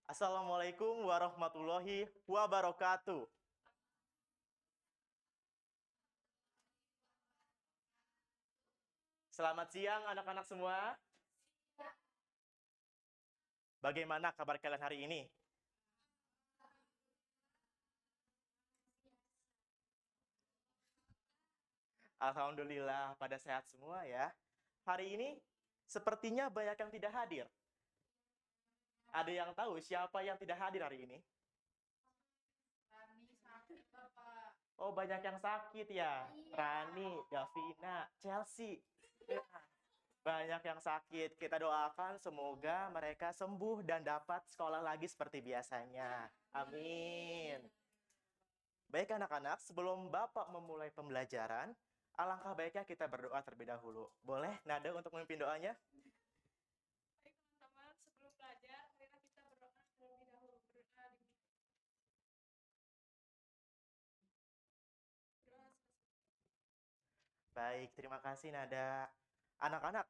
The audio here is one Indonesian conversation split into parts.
Assalamualaikum warahmatullahi wabarakatuh. Selamat siang anak-anak semua. Bagaimana kabar kalian hari ini? Alhamdulillah pada sehat semua ya. Hari ini sepertinya banyak yang tidak hadir. Ada yang tahu siapa yang tidak hadir hari ini? Rani sakit, Bapak. Oh, banyak yang sakit ya. Rani, Davina, Chelsea. Ya, banyak yang sakit. Kita doakan semoga mereka sembuh dan dapat sekolah lagi seperti biasanya. Amin. Baik anak-anak, sebelum Bapak memulai pembelajaran, alangkah baiknya kita berdoa terlebih dahulu. Boleh Nada untuk memimpin doanya? Baik teman-teman, sebelum belajar, marilah kita berdoa terlebih dahulu. Berdoa di berdoa. Baik, terima kasih Nada. Anak-anak,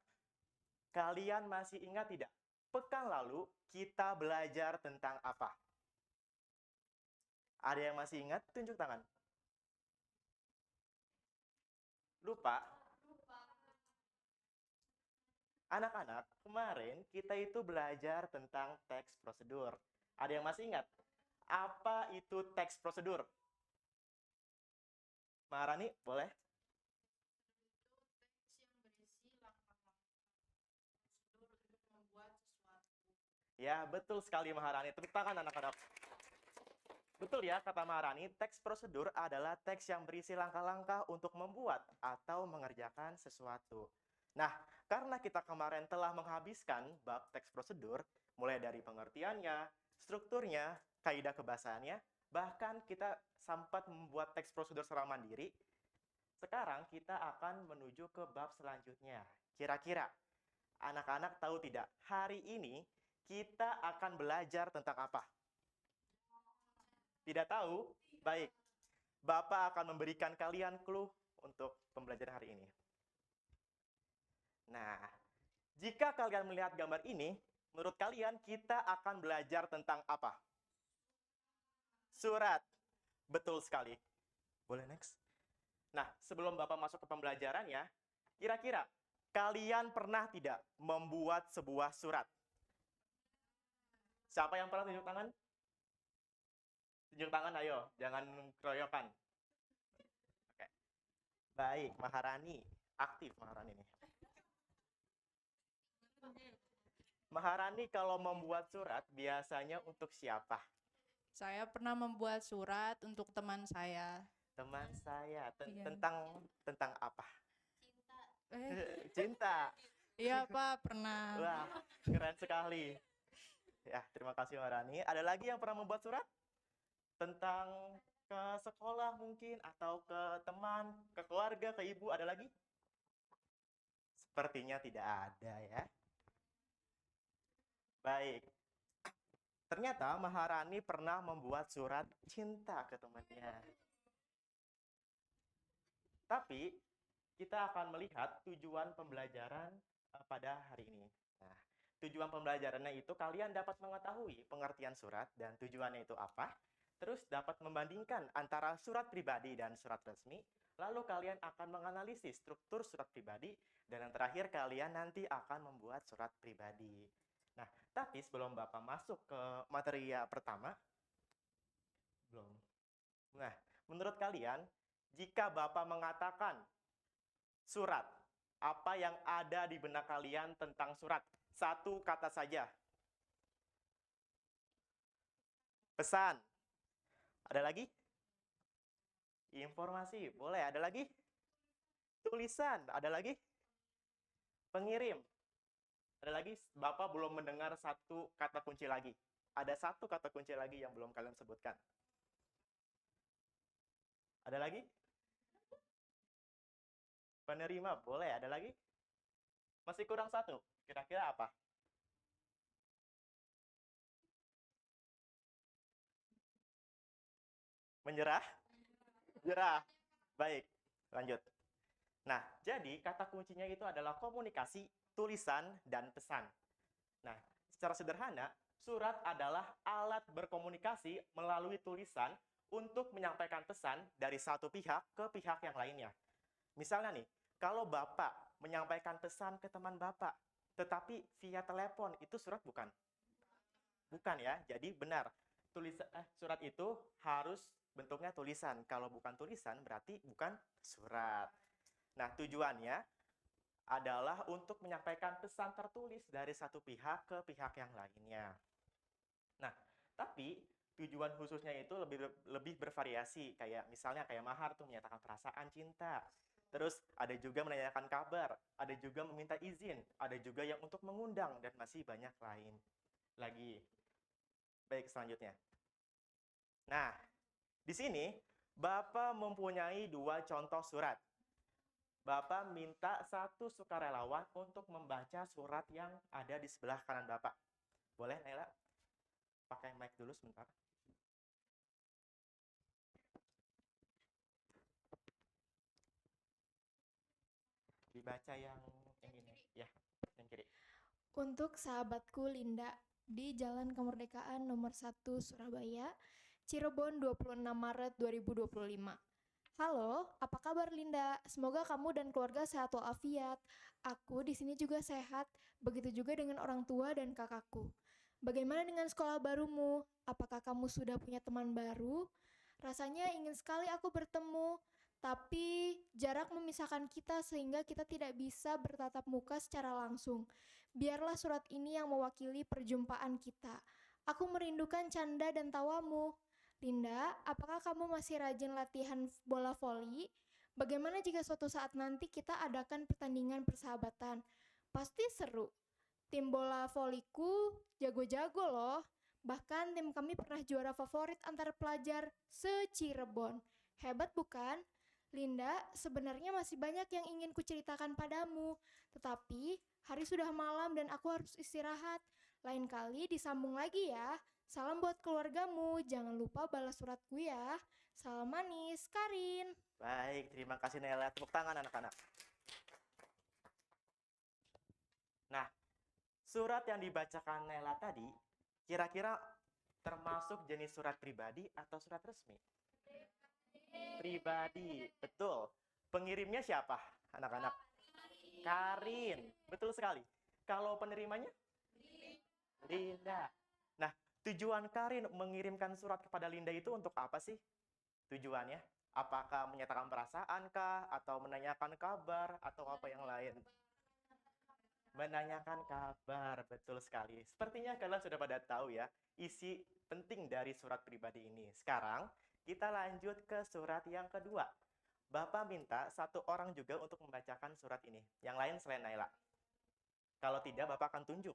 kalian masih ingat tidak? Pekan lalu kita belajar tentang apa? Ada yang masih ingat? Tunjuk tangan. Lupa? Anak-anak, kemarin kita itu belajar tentang teks prosedur. Ada yang masih ingat? Apa itu teks prosedur? Maharani, boleh? Itu teks yang berisi langkah-langkah prosedur untuk membuat sesuatu. Ya, betul sekali Maharani. Tepuk tangan anak-anak. Betul ya, kata Maharani, teks prosedur adalah teks yang berisi langkah-langkah untuk membuat atau mengerjakan sesuatu. Nah, karena kita kemarin telah menghabiskan bab teks prosedur, mulai dari pengertiannya, strukturnya, kaidah kebahasaannya, bahkan kita sempat membuat teks prosedur secara mandiri, sekarang kita akan menuju ke bab selanjutnya. Kira-kira, anak-anak tahu tidak, hari ini kita akan belajar tentang apa? Tidak tahu? Baik. Bapak akan memberikan kalian clue untuk pembelajaran hari ini. Nah, jika kalian melihat gambar ini, menurut kalian kita akan belajar tentang apa? Surat. Betul sekali. Boleh next? Nah, sebelum Bapak masuk ke pembelajarannya, kira-kira kalian pernah tidak membuat sebuah surat? Siapa yang pernah tunjuk tangan? Tunjuk tangan ayo, jangan keroyokan. Oke. Baik, Maharani. Aktif Maharani nih. Maharani kalau membuat surat biasanya untuk siapa? Saya pernah membuat surat untuk teman saya. Teman saya. Iya. Tentang apa? Eh, Cinta. iya Pak, pernah. Wah, keren sekali. Ya, terima kasih Maharani. Ada lagi yang pernah membuat surat? Tentang ke sekolah mungkin, atau ke teman, ke keluarga, ke ibu, ada lagi? Sepertinya tidak ada ya. Baik. Ternyata Maharani pernah membuat surat cinta ke temannya. Tapi kita akan melihat tujuan pembelajaran pada hari ini. Nah, tujuan pembelajarannya itu kalian dapat mengetahui pengertian surat dan tujuannya itu apa. Terus dapat membandingkan antara surat pribadi dan surat resmi. Lalu kalian akan menganalisis struktur surat pribadi. Dan yang terakhir kalian nanti akan membuat surat pribadi. Nah, tapi sebelum Bapak masuk ke materi pertama, belum. Nah, menurut kalian, jika Bapak mengatakan surat, apa yang ada di benak kalian tentang surat? Satu kata saja. Pesan. Ada lagi? Informasi. Boleh, ada lagi? Tulisan. Ada lagi? Pengirim. Ada lagi? Bapak belum mendengar satu kata kunci lagi. Ada satu kata kunci lagi yang belum kalian sebutkan. Ada lagi? Penerima. Boleh, ada lagi? Masih kurang satu. Kira-kira apa? Menyerah? Menyerah. Baik, lanjut. Nah, jadi kata kuncinya itu adalah komunikasi, tulisan, dan pesan. Nah, secara sederhana, surat adalah alat berkomunikasi melalui tulisan untuk menyampaikan pesan dari satu pihak ke pihak yang lainnya. Misalnya nih, kalau Bapak menyampaikan pesan ke teman Bapak, tetapi via telepon, itu surat bukan? Bukan ya, jadi benar. Surat itu harus bentuknya tulisan. Kalau bukan tulisan, berarti bukan surat. Nah, tujuannya adalah untuk menyampaikan pesan tertulis dari satu pihak ke pihak yang lainnya. Nah, tapi tujuan khususnya itu lebih bervariasi. Kayak misalnya kayak mahar tuh menyatakan perasaan cinta. Terus ada juga menanyakan kabar, ada juga meminta izin, ada juga yang untuk mengundang, dan masih banyak lain lagi. Baik, selanjutnya. Nah, di sini Bapak mempunyai 2 contoh surat. Bapak minta satu sukarelawan untuk membaca surat yang ada di sebelah kanan Bapak. Boleh, Naila? Pakai mic dulu sebentar. Dibaca yang ini. Ya, yang kiri. Untuk sahabatku Linda, di Jalan Kemerdekaan nomor 1 Surabaya, Cirebon 26 Maret 2025. Halo, apa kabar Linda? Semoga kamu dan keluarga sehat walafiat. Aku di sini juga sehat, begitu juga dengan orang tua dan kakakku. Bagaimana dengan sekolah barumu? Apakah kamu sudah punya teman baru? Rasanya ingin sekali aku bertemu, tapi jarak memisahkan kita sehingga kita tidak bisa bertatap muka secara langsung. Biarlah surat ini yang mewakili perjumpaan kita. Aku merindukan canda dan tawamu. Linda, apakah kamu masih rajin latihan bola voli? Bagaimana jika suatu saat nanti kita adakan pertandingan persahabatan? Pasti seru. Tim bola voliku jago-jago loh. Bahkan tim kami pernah juara favorit antar pelajar se-Cirebon. Hebat bukan? Linda, sebenarnya masih banyak yang ingin kuceritakan padamu. Tetapi hari sudah malam dan aku harus istirahat. Lain kali disambung lagi ya. Salam buat keluargamu, jangan lupa balas suratku ya. Salam manis, Karin. Baik, terima kasih Naila. Tepuk tangan anak-anak. Nah, surat yang dibacakan Naila tadi, kira-kira termasuk jenis surat pribadi atau surat resmi? Pribadi, betul. Pengirimnya siapa, anak-anak? Karin, betul sekali. Kalau penerimanya? Linda. Nah, tujuan Karin mengirimkan surat kepada Linda itu untuk apa sih? Tujuannya? Apakah menyatakan perasaan kah? Atau menanyakan kabar? Atau apa yang lain? Menanyakan kabar, betul sekali. Sepertinya kalian sudah pada tahu ya, isi penting dari surat pribadi ini. Sekarang, kita lanjut ke surat yang kedua. Bapak minta satu orang juga untuk membacakan surat ini. Yang lain selain Naila. Kalau tidak, Bapak akan tunjuk.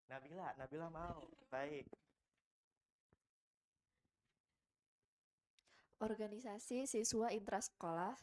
Nabila mau. Baik. Organisasi Siswa Intrasekolah,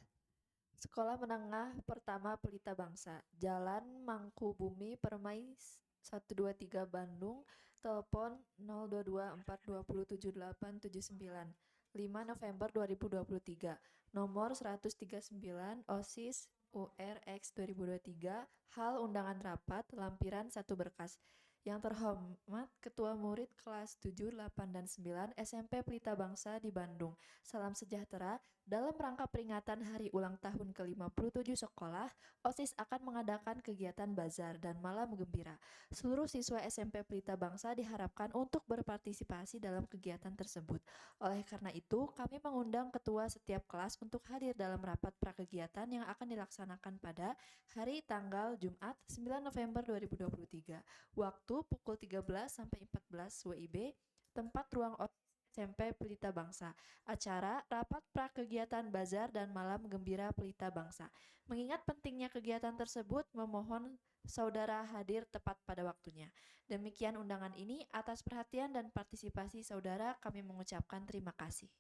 Sekolah Menengah Pertama Pelita Bangsa, Jalan Mangkubumi, Permai 123 Bandung, telepon 02242077879, 5 November 2023, nomor 139 OSIS URX 2023, hal undangan rapat, lampiran 1 berkas. Yang terhormat Ketua Murid kelas 7, 8, dan 9 SMP Pelita Bangsa di Bandung. Salam sejahtera. Dalam rangka peringatan hari ulang tahun ke-57 sekolah, OSIS akan mengadakan kegiatan bazar dan malam gembira. Seluruh siswa SMP Pelita Bangsa diharapkan untuk berpartisipasi dalam kegiatan tersebut. Oleh karena itu, kami mengundang ketua setiap kelas untuk hadir dalam rapat prakegiatan yang akan dilaksanakan pada hari tanggal Jumat 9 November 2023. Waktu pukul 13 sampai 14 WIB, tempat ruang SMP Pelita Bangsa. Acara rapat prakegiatan bazar dan malam gembira Pelita Bangsa. Mengingat pentingnya kegiatan tersebut, memohon saudara hadir tepat pada waktunya. Demikian undangan ini, atas perhatian dan partisipasi saudara kami mengucapkan terima kasih.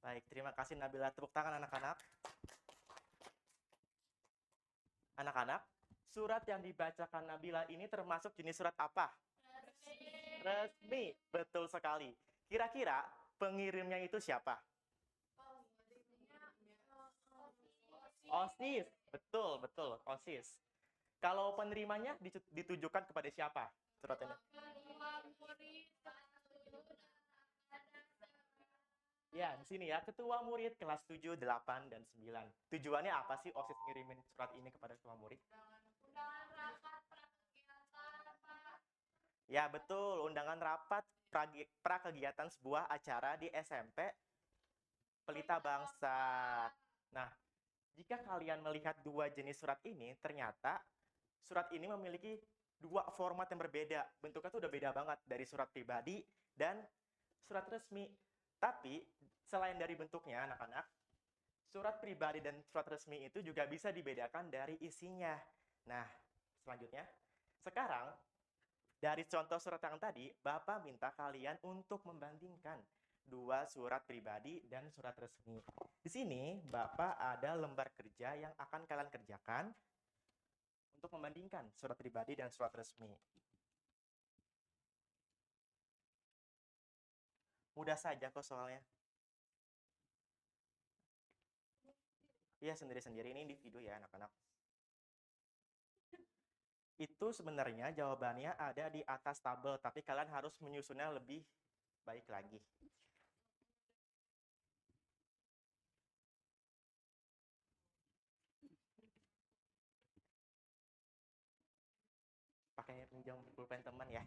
Baik, terima kasih Nabila. Tepuk tangan anak-anak. Anak-anak, surat yang dibacakan Nabila ini termasuk jenis surat apa? Resmi. Betul sekali. Kira-kira pengirimnya itu siapa? OSIS. Betul, OSIS. Kalau penerimanya ditujukan kepada siapa? Surat ini. Ya, di sini ya, ketua murid kelas 7, 8, dan 9. Tujuannya apa sih OSIS ngirimin surat ini kepada ketua murid? Ya, betul. Undangan rapat prakegiatan sebuah acara di SMP Pelita Bangsa. Nah, jika kalian melihat dua jenis surat ini, ternyata surat ini memiliki dua format yang berbeda. Bentuknya tuh udah beda banget dari surat pribadi dan surat resmi. Tapi, selain dari bentuknya, anak-anak, surat pribadi dan surat resmi itu juga bisa dibedakan dari isinya. Nah, selanjutnya, sekarang dari contoh surat yang tadi, Bapak minta kalian untuk membandingkan dua surat pribadi dan surat resmi. Di sini, Bapak ada lembar kerja yang akan kalian kerjakan untuk membandingkan surat pribadi dan surat resmi. Mudah saja kok soalnya. Iya, sendiri-sendiri, ini individu ya anak-anak. Itu sebenarnya jawabannya ada di atas tabel, tapi kalian harus menyusunnya lebih baik lagi. Pakai pinjam pulpen teman ya.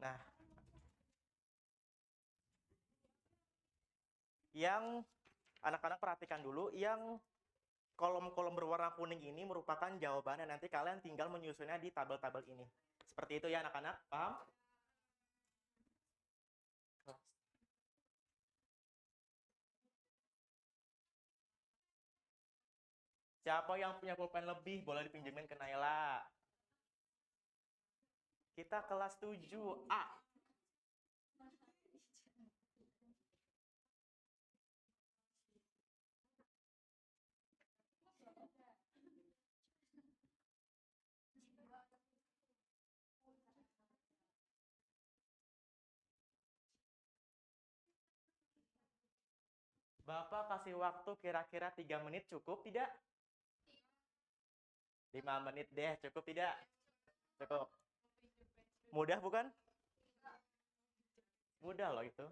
Nah, yang anak-anak perhatikan dulu, yang kolom-kolom berwarna kuning ini merupakan jawabannya. Nanti kalian tinggal menyusunnya di tabel-tabel ini. Seperti itu ya anak-anak, paham? Siapa yang punya pulpen lebih, boleh dipinjemin ke Naila. Kita kelas 7A. Bapak kasih waktu kira-kira 3 menit cukup tidak? 5 menit deh, cukup tidak? Cukup. Mudah bukan? Mudah loh itu.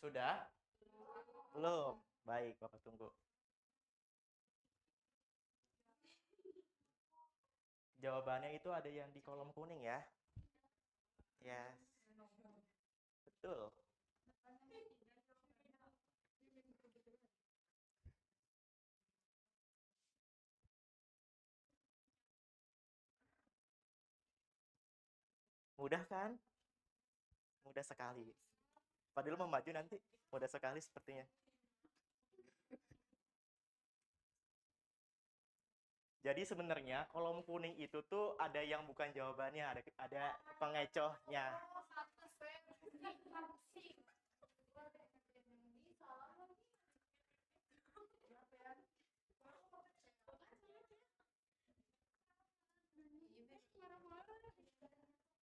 Sudah? Belum. Baik, Bapak tunggu. Jawabannya itu ada yang di kolom kuning ya. Yes. Betul. Mudah kan? Mudah sekali. Padahal mau maju nanti, mudah sekali sepertinya. Jadi sebenarnya kolom kuning itu tuh ada yang bukan jawabannya, ada pengecohnya.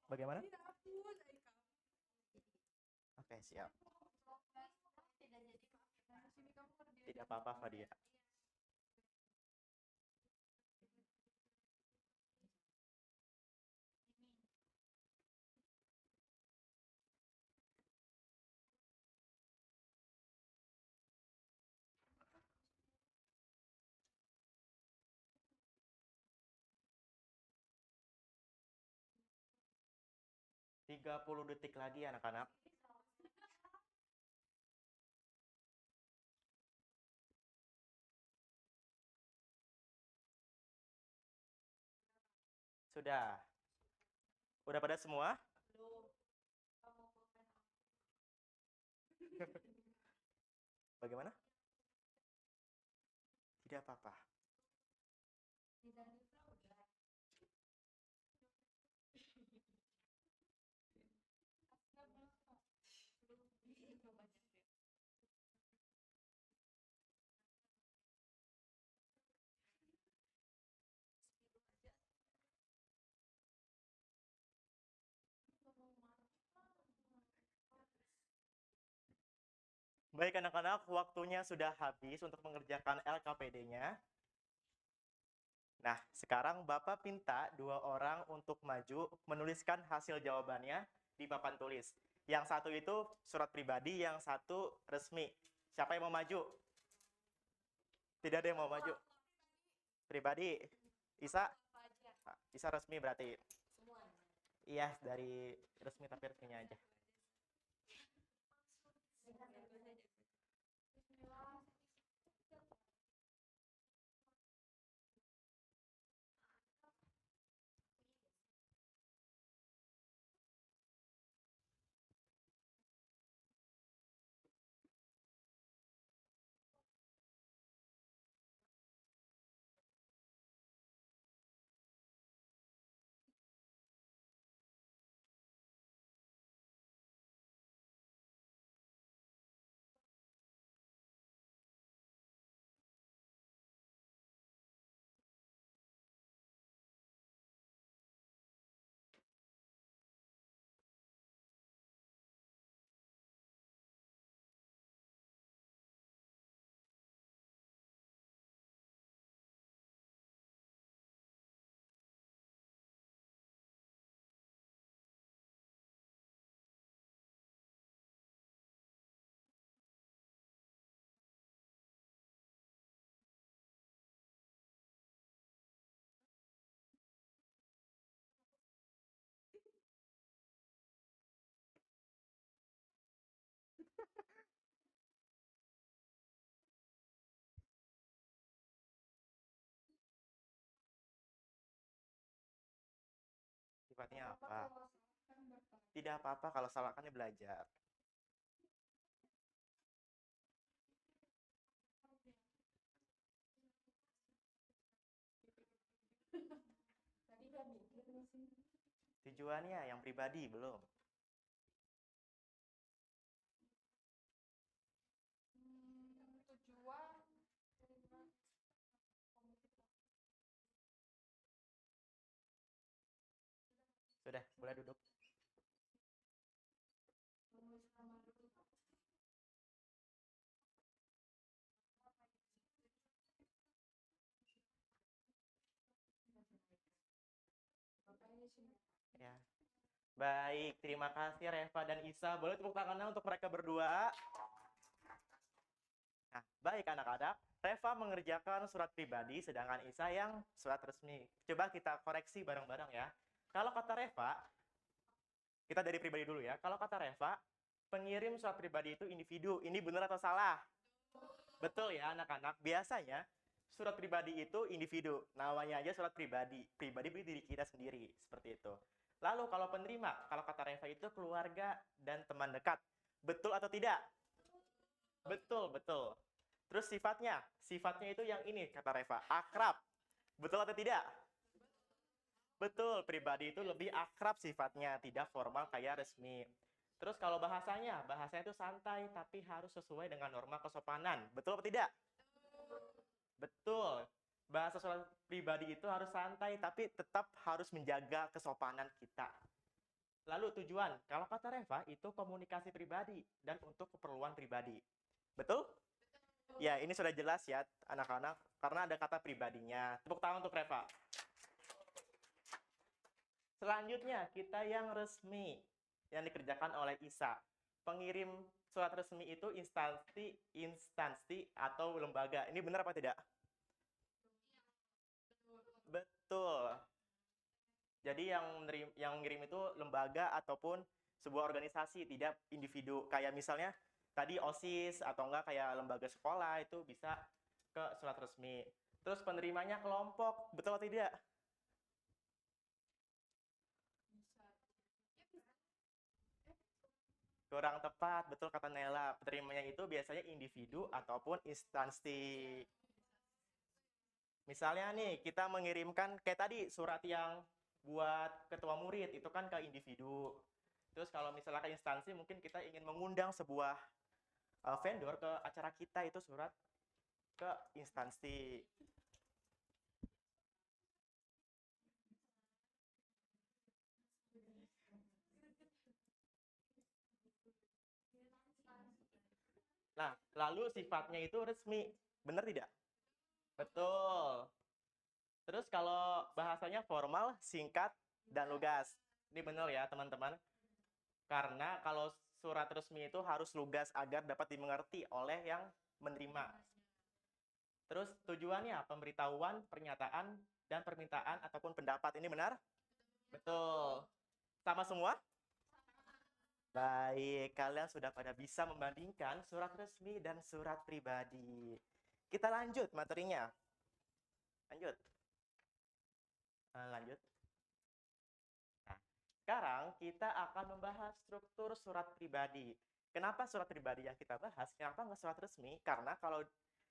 Bagaimana? Oke, siap. Tidak apa-apa, Fadia. 30 detik lagi anak-anak. Sudah. Udah pada semua? Bagaimana? Tidak apa-apa. Baik anak-anak, waktunya sudah habis untuk mengerjakan LKPD-nya. Nah, sekarang Bapak minta 2 orang untuk maju menuliskan hasil jawabannya di papan tulis. Yang satu itu surat pribadi, yang satu resmi. Siapa yang mau maju? Tidak ada yang mau maju. Pribadi. Isa? Isa resmi berarti. Iya, dari resmi tapi resminya aja. Sifatnya apa? Tidak apa-apa kalau salah kan belajar. Tujuannya yang pribadi belum. Tujuan Sudah, boleh duduk. Ya. Baik, terima kasih Reva dan Isa. Boleh tepuk tangannya untuk mereka berdua. Nah, baik anak-anak. Reva mengerjakan surat pribadi, sedangkan Isa yang surat resmi. Coba kita koreksi bareng-bareng ya. Kalau kata Reva, kita dari pribadi dulu ya. Kalau kata Reva, pengirim surat pribadi itu individu. Ini benar atau salah? Betul ya anak-anak. Biasanya surat pribadi itu individu. Namanya aja surat pribadi. Pribadi berarti diri kita sendiri. Seperti itu. Lalu kalau penerima, kalau kata Reva itu keluarga dan teman dekat. Betul atau tidak? Betul, betul. Terus sifatnya itu yang ini kata Reva, akrab. Betul atau tidak? Betul, pribadi itu lebih akrab sifatnya, tidak formal kayak resmi. Terus kalau bahasanya itu santai tapi harus sesuai dengan norma kesopanan. Betul atau tidak? Betul. Bahasa surat pribadi itu harus santai tapi tetap harus menjaga kesopanan kita. Lalu tujuan, kalau kata Reva itu komunikasi pribadi dan untuk keperluan pribadi. Betul? Ya, ini sudah jelas ya anak-anak karena ada kata pribadinya. Tepuk tangan untuk Reva. Selanjutnya, kita yang resmi yang dikerjakan oleh Isa. Pengirim surat resmi itu instansi atau lembaga. Ini benar apa tidak? Betul. Jadi yang ngirim itu lembaga ataupun sebuah organisasi, tidak individu. Kayak misalnya tadi OSIS atau enggak kayak lembaga sekolah itu bisa ke surat resmi. Terus penerimanya kelompok, betul atau tidak? Kurang tepat, betul kata Nela. Penerimanya itu biasanya individu ataupun instansi. Misalnya nih, kita mengirimkan kayak tadi surat yang buat ketua murid itu kan ke individu. Terus kalau misalnya ke instansi, mungkin kita ingin mengundang sebuah vendor ke acara kita, itu surat ke instansi. Nah, lalu sifatnya itu resmi. Benar tidak? Betul. Terus kalau bahasanya formal, singkat, dan lugas. Ini benar ya, teman-teman. Karena kalau surat resmi itu harus lugas agar dapat dimengerti oleh yang menerima. Terus tujuannya pemberitahuan, pernyataan, dan permintaan ataupun pendapat. Ini benar? Betul. Sama semua? Baik, kalian sudah pada bisa membandingkan surat resmi dan surat pribadi. Kita lanjut materinya. Lanjut. Lanjut. Nah, sekarang kita akan membahas struktur surat pribadi. Kenapa surat pribadi yang kita bahas? Kenapa nggak surat resmi? Karena kalau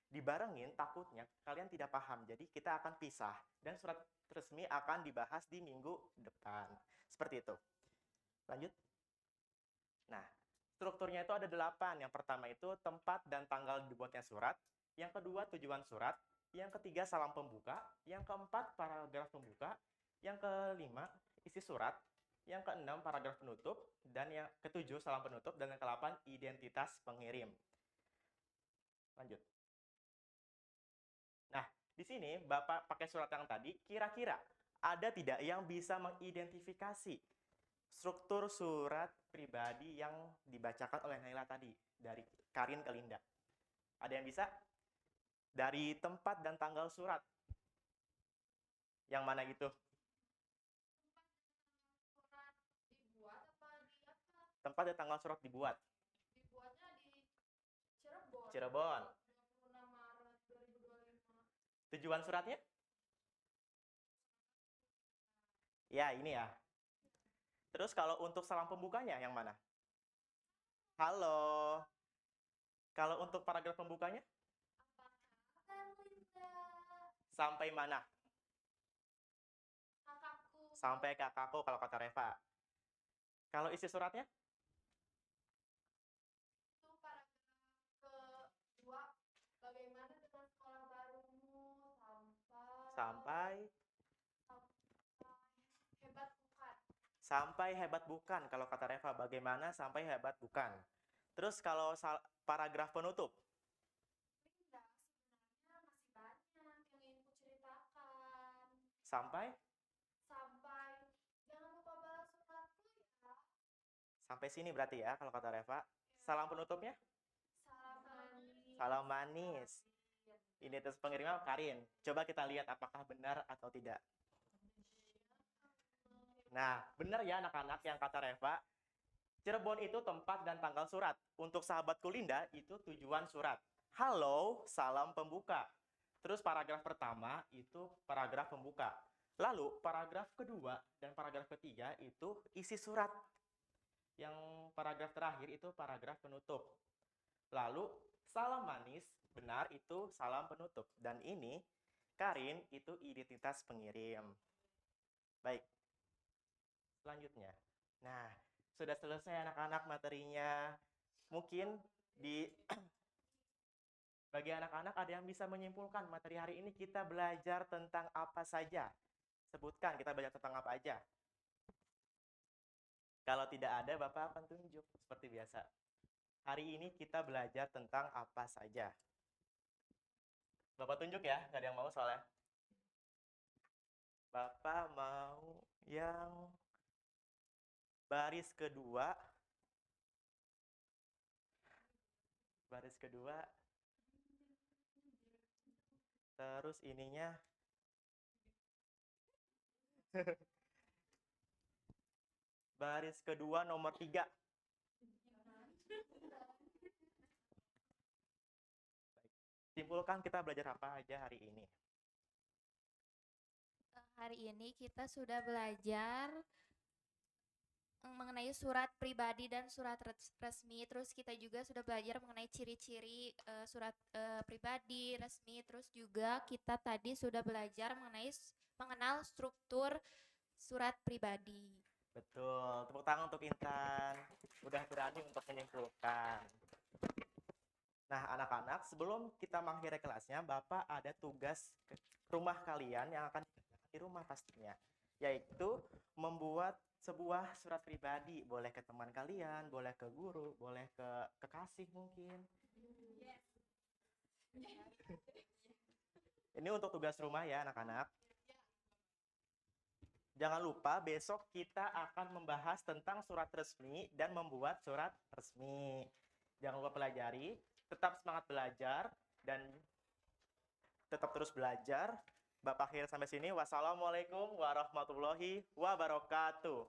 dibarengin takutnya kalian tidak paham. Jadi kita akan pisah. Dan surat resmi akan dibahas di minggu depan. Seperti itu. Lanjut. Nah, strukturnya itu ada 8. Yang pertama itu tempat dan tanggal dibuatnya surat. Yang kedua tujuan surat. Yang ketiga salam pembuka. Yang keempat paragraf pembuka. Yang kelima isi surat. Yang keenam paragraf penutup. Dan yang ketujuh salam penutup. Dan yang ke-8 identitas pengirim. Lanjut. Nah, di sini Bapak pakai surat yang tadi. Kira-kira ada tidak yang bisa mengidentifikasi struktur surat pribadi yang dibacakan oleh Naila tadi dari Karin ke Linda? Ada yang bisa? Dari tempat dan tanggal surat. Yang mana gitu? Tempat dan tanggal surat dibuat. Dibuatnya di Cirebon. Cirebon. 26 Maret 2025. Tujuan suratnya? Ya, ini ya. Terus kalau untuk salam pembukanya yang mana? Halo. Kalau untuk paragraf pembukanya? Sampai mana? Kakakku. Sampai kakakku kalau kata Reva. Kalau isi suratnya? Itu paragraf kedua. Bagaimana dengan sekolah barumu Sampai hebat bukan? sampai hebat bukan kalau kata Reva. Bagaimana sampai hebat bukan? Terus kalau paragraf penutup? Linda, sebenarnya masih banyak yang ingin kuceritakan. Sampai? Sampai jangan lupa balas suratku ya. Sampai sini berarti ya kalau kata Reva. Salam penutupnya? Salam manis. Salam manis. Identitas pengirimnya Karin. Coba kita lihat apakah benar atau tidak. Nah, benar ya anak-anak yang kata Reva. Cirebon itu tempat dan tanggal surat. Untuk sahabatku Linda itu tujuan surat. Halo, salam pembuka. Terus paragraf pertama itu paragraf pembuka. Lalu paragraf kedua dan paragraf ketiga itu isi surat. Yang paragraf terakhir itu paragraf penutup. Lalu salam manis, benar itu salam penutup. Dan ini Karin itu identitas pengirim. Baik. Selanjutnya. Nah, sudah selesai anak-anak materinya. Mungkin bagi anak-anak ada yang bisa menyimpulkan materi hari ini kita belajar tentang apa saja. Sebutkan kita belajar tentang apa aja. Kalau tidak ada, Bapak akan tunjuk seperti biasa. Hari ini kita belajar tentang apa saja. Bapak tunjuk ya, nggak ada yang mau soalnya. Bapak mau yang baris kedua. Baris kedua. Terus ininya. Baris kedua nomor 3. Simpulkan kita belajar apa aja hari ini. Hari ini kita sudah belajar mengenai surat pribadi dan surat resmi. Terus kita juga sudah belajar mengenai ciri-ciri surat pribadi, resmi. Terus juga kita tadi sudah belajar mengenai mengenal struktur surat pribadi. Betul, tepuk tangan untuk Intan. Udah berani untuk menyimpulkan. Nah, anak-anak, sebelum kita mengakhiri kelasnya, Bapak ada tugas ke rumah kalian yang akan dikerjakan di rumah pastinya, yaitu membuat sebuah surat pribadi. Boleh ke teman kalian, boleh ke guru, boleh ke kekasih mungkin. Ini untuk tugas rumah ya, anak-anak. Jangan lupa besok kita akan membahas tentang surat resmi dan membuat surat resmi. Jangan lupa pelajari, tetap semangat belajar, dan tetap terus belajar. Bapak akhir sampai sini. Wassalamualaikum warahmatullahi wabarakatuh.